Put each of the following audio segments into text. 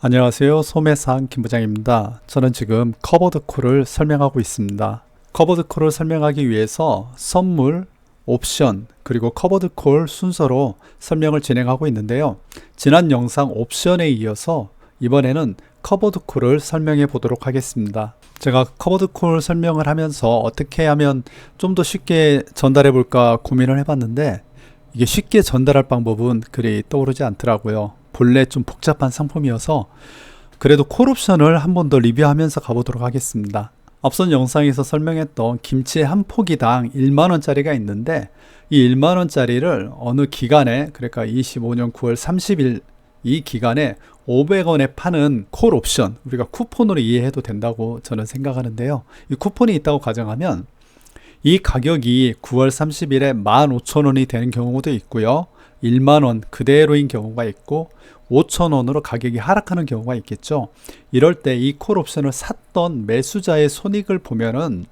안녕하세요. 소매상 김부장입니다. 저는 지금 커버드 콜을 설명하고 있습니다. 커버드 콜을 설명하기 위해서 선물, 옵션, 그리고 커버드 콜 순서로 설명을 진행하고 있는데요. 지난 영상 옵션에 이어서 이번에는 커버드 콜을 설명해 보도록 하겠습니다. 제가 커버드 콜 설명을 하면서 어떻게 하면 좀 더 쉽게 전달해 볼까 고민을 해봤는데 이게 쉽게 전달할 방법은 그리 떠오르지 않더라고요. 본래 좀 복잡한 상품이어서 그래도 콜옵션을 한 번 더 리뷰하면서 가보도록 하겠습니다. 앞선 영상에서 설명했던 김치 한 포기당 1만원짜리가 있는데 이 1만원짜리를 어느 기간에, 그러니까 25년 9월 30일 이 기간에 500원에 파는 콜옵션, 우리가 쿠폰으로 이해해도 된다고 저는 생각하는데요. 이 쿠폰이 있다고 가정하면 이 가격이 9월 30일에 15,000원이 되는 경우도 있고요. 1만원 그대로인 경우가 있고 5,000원으로 가격이 하락하는 경우가 있겠죠. 이럴 때 이 콜옵션을 샀던 매수자의 손익을 보면은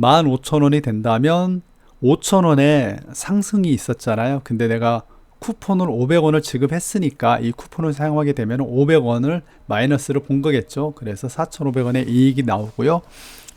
15,000원이 된다면 5,000원의 상승이 있었잖아요. 근데 내가 쿠폰으로 500원을 지급했으니까 이 쿠폰을 사용하게 되면 500원을 마이너스를 본 거겠죠. 그래서 4,500원의 이익이 나오고요.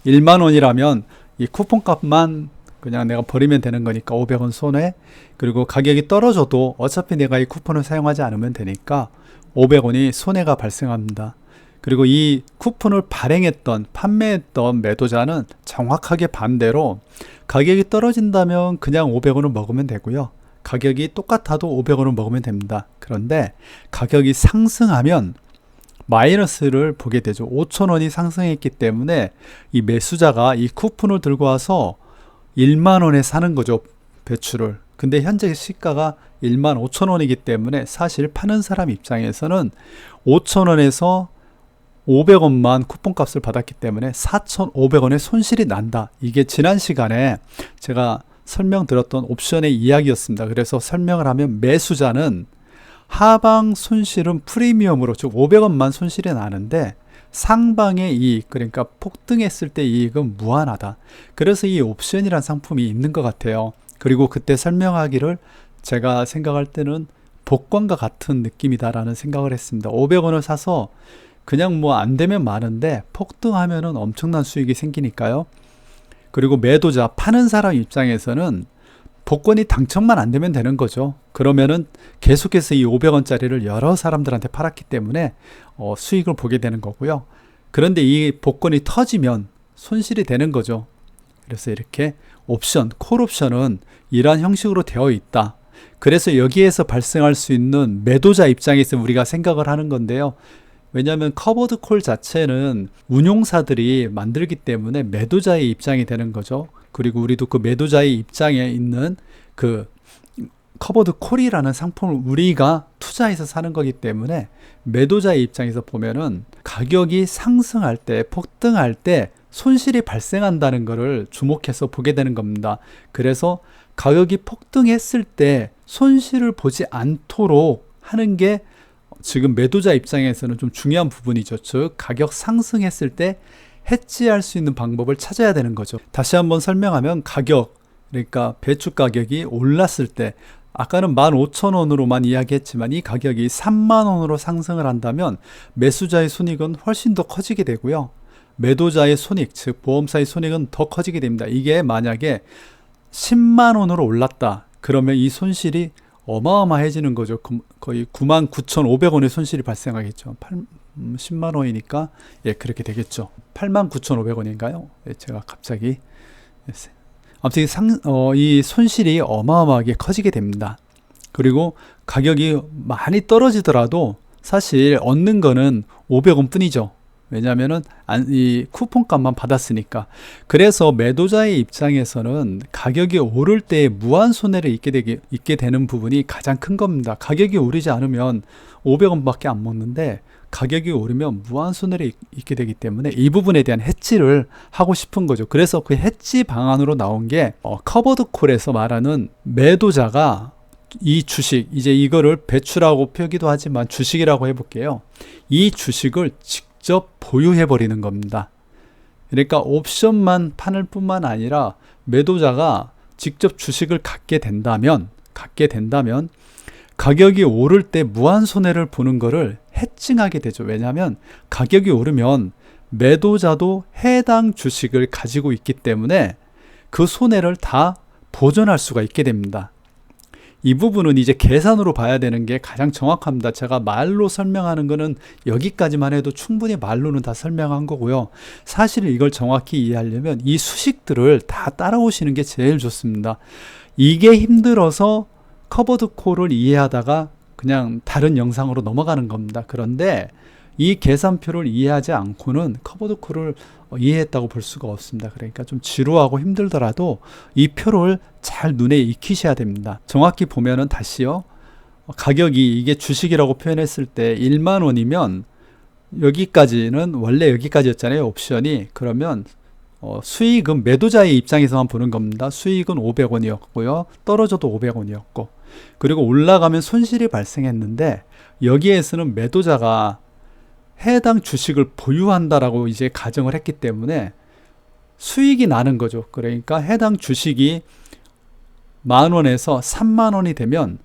1만원이라면 이 쿠폰 값만 그냥 내가 버리면 되는 거니까 500원 손해, 그리고 가격이 떨어져도 어차피 내가 이 쿠폰을 사용하지 않으면 되니까 500원이 손해가 발생합니다. 그리고 이 쿠폰을 발행했던, 판매했던 매도자는 정확하게 반대로 가격이 떨어진다면 그냥 500원을 먹으면 되고요. 가격이 똑같아도 500원을 먹으면 됩니다. 그런데 가격이 상승하면 마이너스를 보게 되죠. 5,000원이 상승했기 때문에 이 매수자가 이 쿠폰을 들고 와서 1만원에 사는 거죠, 배추를. 근데 현재 시가가 15,000원이기 때문에 사실 파는 사람 입장에서는 5,000원에서 500원만 쿠폰 값을 받았기 때문에 4,500원의 손실이 난다. 이게 지난 시간에 제가 설명드렸던 옵션의 이야기였습니다. 그래서 설명을 하면 매수자는 하방 손실은 프리미엄으로, 즉 500원만 손실이 나는데 상방의 이익, 그러니까 폭등했을 때 이익은 무한하다. 그래서 이 옵션이란 상품이 있는 것 같아요. 그리고 그때 설명하기를 제가 생각할 때는 복권과 같은 느낌이다라는 생각을 했습니다. 500원을 사서 그냥 뭐 안 되면 많은데 폭등하면은 엄청난 수익이 생기니까요. 그리고 매도자, 파는 사람 입장에서는 복권이 당첨만 안 되면 되는 거죠. 그러면은 계속해서 이 500원짜리를 여러 사람들한테 팔았기 때문에 수익을 보게 되는 거고요. 그런데 이 복권이 터지면 손실이 되는 거죠. 그래서 이렇게 옵션, 콜옵션은 이러한 형식으로 되어 있다. 그래서 여기에서 발생할 수 있는 매도자 입장에서 우리가 생각을 하는 건데요. 왜냐하면 커버드 콜 자체는 운용사들이 만들기 때문에 매도자의 입장이 되는 거죠. 그리고 우리도 그 매도자의 입장에 있는 그 커버드 콜이라는 상품을 우리가 투자해서 사는 거기 때문에 매도자의 입장에서 보면은 가격이 상승할 때, 폭등할 때 손실이 발생한다는 것을 주목해서 보게 되는 겁니다. 그래서 가격이 폭등했을 때 손실을 보지 않도록 하는 게 지금 매도자 입장에서는 좀 중요한 부분이죠. 즉 가격 상승했을 때 해지할 수 있는 방법을 찾아야 되는 거죠. 다시 한번 설명하면 가격, 그러니까 배추 가격이 올랐을 때, 아까는 15,000원으로만 이야기했지만 이 가격이 3만원으로 상승을 한다면 매수자의 손익은 훨씬 더 커지게 되고요. 매도자의 손익, 즉 보험사의 손익은 더 커지게 됩니다. 이게 만약에 10만원으로 올랐다. 그러면 이 손실이 어마어마해지는 거죠. 거의 99,500원의 손실이 발생하겠죠. 10만 원이니까 예, 그렇게 되겠죠. 89,500원인가요? 예, 제가 갑자기 아무튼 이 손실이 어마어마하게 커지게 됩니다. 그리고 가격이 많이 떨어지더라도 사실 얻는 거는 500원 뿐이죠. 왜냐하면은 이 쿠폰값만 받았으니까. 그래서 매도자의 입장에서는 가격이 오를 때 무한 손해를 입게 되는 부분이 가장 큰 겁니다. 가격이 오르지 않으면 500원밖에 안 먹는데 가격이 오르면 무한 손해를 입게 되기 때문에 이 부분에 대한 해지를 하고 싶은 거죠. 그래서 그 해지 방안으로 나온 게 커버드 콜에서 말하는 매도자가 이 주식, 이제 이거를 배추라고 표기도 하지만 주식이라고 해볼게요. 이 주식을 직접 보유해 버리는 겁니다. 그러니까 옵션만 파는 뿐만 아니라 매도자가 직접 주식을 갖게 된다면 가격이 오를 때 무한 손해를 보는 거를 해칭하게 되죠. 왜냐하면 가격이 오르면 매도자도 해당 주식을 가지고 있기 때문에 그 손해를 다 보전할 수가 있게 됩니다. 이 부분은 이제 계산으로 봐야 되는 게 가장 정확합니다. 제가 말로 설명하는 거는 여기까지만 해도 충분히 말로는 다 설명한 거고요. 사실 이걸 정확히 이해하려면 이 수식들을 다 따라오시는 게 제일 좋습니다. 이게 힘들어서 커버드 콜을 이해하다가 그냥 다른 영상으로 넘어가는 겁니다. 그런데 이 계산표를 이해하지 않고는 커버드 콜을 이해했다고 볼 수가 없습니다. 그러니까 좀 지루하고 힘들더라도 이 표를 잘 눈에 익히셔야 됩니다. 정확히 보면은 다시요. 가격이 이게 주식이라고 표현했을 때 1만 원이면 여기까지는 원래 여기까지였잖아요. 옵션이. 그러면 수익은 매도자의 입장에서만 보는 겁니다. 수익은 500원이었고요. 떨어져도 500원이었고. 그리고 올라가면 손실이 발생했는데 여기에서는 매도자가 해당 주식을 보유한다라고 이제 가정을 했기 때문에 수익이 나는 거죠. 그러니까 해당 주식이 10,000원에서 30,000원이 되면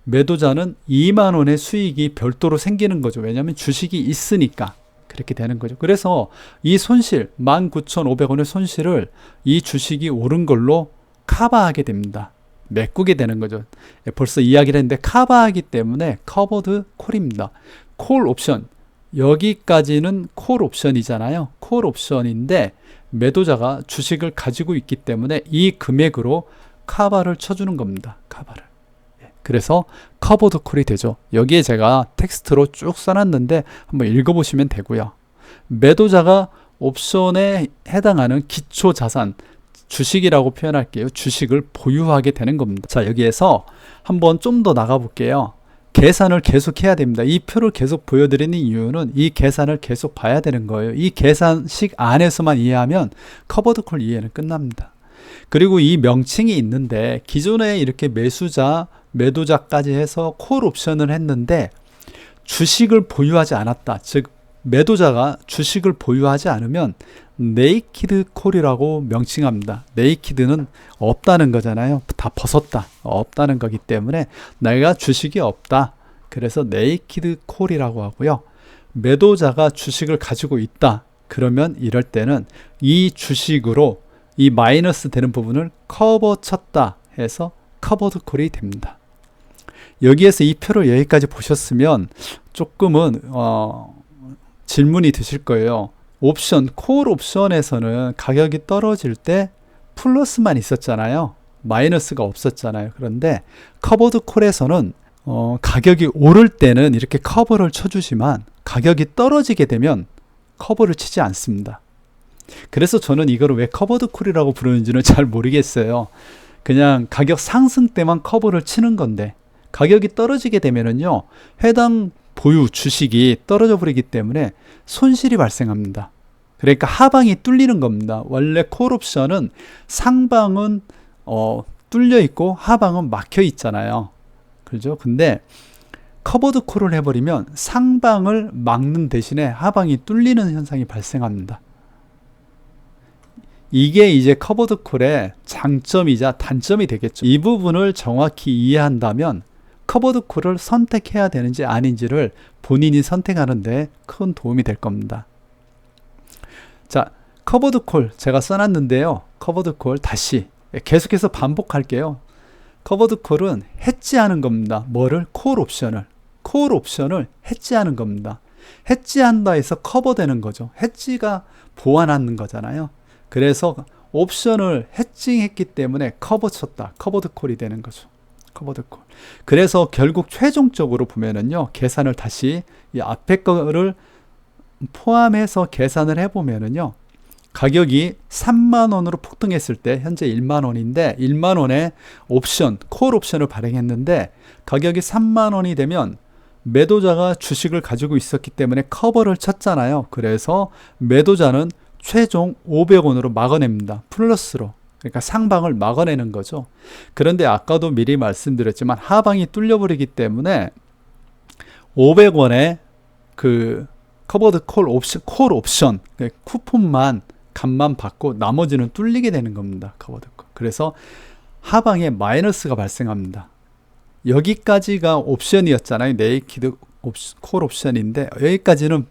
매도자는 20,000원의 수익이 별도로 생기는 거죠. 왜냐하면 주식이 있으니까 그렇게 되는 거죠. 그래서 이 손실 19,500원의 손실을 이 주식이 오른 걸로 커버하게 됩니다. 메꾸게 되는 거죠. 벌써 이야기를 했는데 커버하기 때문에 커버드 콜입니다. 콜 옵션 여기까지는 콜 옵션이잖아요. 콜 옵션인데 매도자가 주식을 가지고 있기 때문에 이 금액으로 커버를 쳐주는 겁니다. 커버를. 그래서 커버드 콜이 되죠. 여기에 제가 텍스트로 쭉 써놨는데 한번 읽어보시면 되고요. 매도자가 옵션에 해당하는 기초 자산 주식이라고 표현할게요. 주식을 보유하게 되는 겁니다. 자, 여기에서 한번 좀 더 나가 볼게요. 계산을 계속 해야 됩니다. 이 표를 계속 보여드리는 이유는 이 계산을 계속 봐야 되는 거예요. 이 계산식 안에서만 이해하면 커버드 콜 이해는 끝납니다. 그리고 이 명칭이 있는데 기존에 이렇게 매수자, 매도자까지 해서 콜 옵션을 했는데 주식을 보유하지 않았다. 즉 매도자가 주식을 보유하지 않으면 네이키드 콜이라고 명칭합니다. 네이키드는 없다는 거잖아요. 다 벗었다. 없다는 거기 때문에 내가 주식이 없다. 그래서 네이키드 콜이라고 하고요. 매도자가 주식을 가지고 있다. 그러면 이럴 때는 이 주식으로 이 마이너스 되는 부분을 커버 쳤다 해서 커버드 콜이 됩니다. 여기에서 이 표를 여기까지 보셨으면 조금은 질문이 드실 거예요. 옵션, 콜 옵션에서는 가격이 떨어질 때 플러스만 있었잖아요. 마이너스가 없었잖아요. 그런데 커버드 콜에서는 가격이 오를 때는 이렇게 커버를 쳐주지만 가격이 떨어지게 되면 커버를 치지 않습니다. 그래서 저는 이걸 왜 커버드 콜이라고 부르는지는 잘 모르겠어요. 그냥 가격 상승 때만 커버를 치는 건데 가격이 떨어지게 되면은요, 해당 보유 주식이 떨어져 버리기 때문에 손실이 발생합니다. 그러니까 하방이 뚫리는 겁니다. 원래 콜 옵션은 상방은 뚫려 있고 하방은 막혀 있잖아요. 그렇죠? 근데 커버드 콜을 해버리면 상방을 막는 대신에 하방이 뚫리는 현상이 발생합니다. 이게 이제 커버드 콜의 장점이자 단점이 되겠죠. 이 부분을 정확히 이해한다면 커버드 콜을 선택해야 되는지 아닌지를 본인이 선택하는데 큰 도움이 될 겁니다. 자, 커버드 콜 제가 써놨는데요. 커버드 콜 다시 계속해서 반복할게요. 커버드 콜은 해지하는 겁니다. 뭐를? 콜 옵션을. 콜 옵션을 해지하는 겁니다. 해지한다 해서 커버되는 거죠. 해지가 보완하는 거잖아요. 그래서 옵션을 해칭했기 때문에 커버 쳤다. 커버드 콜이 되는 거죠. 커버드 콜. 그래서 결국 최종적으로 보면은요, 계산을 다시 이 앞에 거를 포함해서 계산을 해보면은요, 가격이 3만원으로 폭등했을 때 현재 1만원인데 1만원에 옵션, 콜 옵션을 발행했는데 가격이 3만원이 되면 매도자가 주식을 가지고 있었기 때문에 커버를 쳤잖아요. 그래서 매도자는 최종 500원으로 막아냅니다. 플러스로. 그러니까 상방을 막아내는 거죠. 그런데 아까도 미리 말씀드렸지만 하방이 뚫려버리기 때문에 500원에 그 커버드 콜 옵션 쿠폰만 값만 받고 나머지는 뚫리게 되는 겁니다. 커버드 콜. 그래서 하방에 마이너스가 발생합니다. 여기까지가 옵션이었잖아요. 네이키드 콜 옵션인데 여기까지는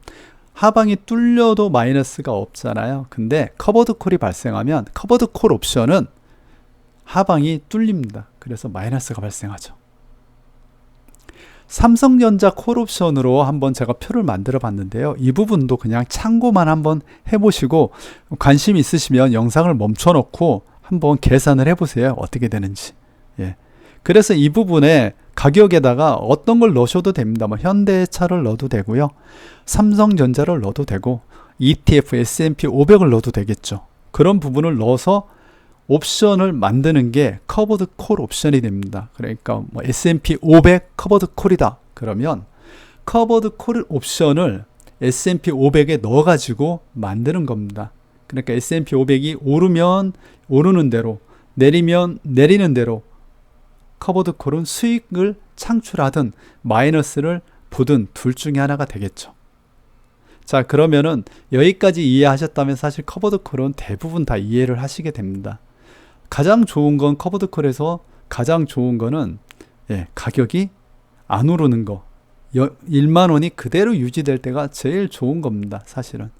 하방이 뚫려도 마이너스가 없잖아요. 근데 커버드 콜이 발생하면 커버드 콜 옵션은 하방이 뚫립니다. 그래서 마이너스가 발생하죠. 삼성전자 콜 옵션으로 한번 제가 표를 만들어 봤는데요. 이 부분도 그냥 참고만 한번 해보시고 관심 있으시면 영상을 멈춰 놓고 한번 계산을 해보세요. 어떻게 되는지. 예. 그래서 이 부분에 가격에다가 어떤 걸 넣으셔도 됩니다. 뭐 현대차를 넣어도 되고요. 삼성전자를 넣어도 되고 ETF, S&P 500을 넣어도 되겠죠. 그런 부분을 넣어서 옵션을 만드는 게 커버드 콜 옵션이 됩니다. 그러니까 뭐 S&P 500 커버드 콜이다. 그러면 커버드 콜 옵션을 S&P 500에 넣어가지고 만드는 겁니다. 그러니까 S&P 500이 오르면 오르는 대로, 내리면 내리는 대로 커버드 콜은 수익을 창출하든 마이너스를 보든 둘 중에 하나가 되겠죠. 자, 그러면은 여기까지 이해하셨다면 사실 커버드 콜은 대부분 다 이해를 하시게 됩니다. 가장 좋은 건 커버드 콜에서 가장 좋은 거는 가격이 안 오르는 거. 1만 원이 그대로 유지될 때가 제일 좋은 겁니다. 사실은.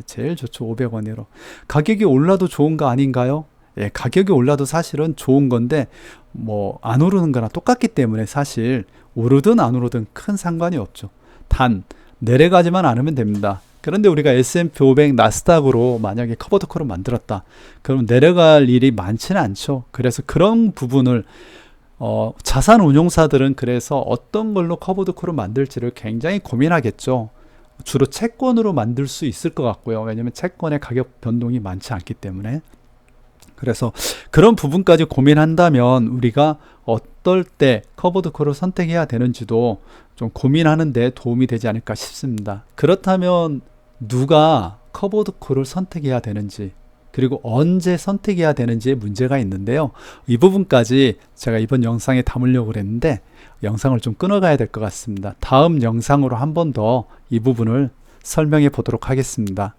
제일 좋죠. 500원으로. 가격이 올라도 좋은 거 아닌가요? 가격이 올라도 사실은 좋은 건데 뭐 안 오르는 거나 똑같기 때문에 사실 오르든 안 오르든 큰 상관이 없죠. 단 내려가지만 않으면 됩니다. 그런데 우리가 S&P 500 나스닥으로 만약에 커버드 콜을 만들었다. 그럼 내려갈 일이 많지는 않죠. 그래서 그런 부분을 자산 운용사들은 그래서 어떤 걸로 커버드 콜을 만들지를 굉장히 고민하겠죠. 주로 채권으로 만들 수 있을 것 같고요. 왜냐하면 채권의 가격 변동이 많지 않기 때문에. 그래서 그런 부분까지 고민한다면 우리가 어떨 때 커버드 콜을 선택해야 되는지도 좀 고민하는 데 도움이 되지 않을까 싶습니다. 그렇다면 누가 커버드 콜을 선택해야 되는지 그리고 언제 선택해야 되는지에 문제가 있는데요. 이 부분까지 제가 이번 영상에 담으려고 그랬는데 영상을 좀 끊어가야 될 것 같습니다. 다음 영상으로 한 번 더 이 부분을 설명해 보도록 하겠습니다.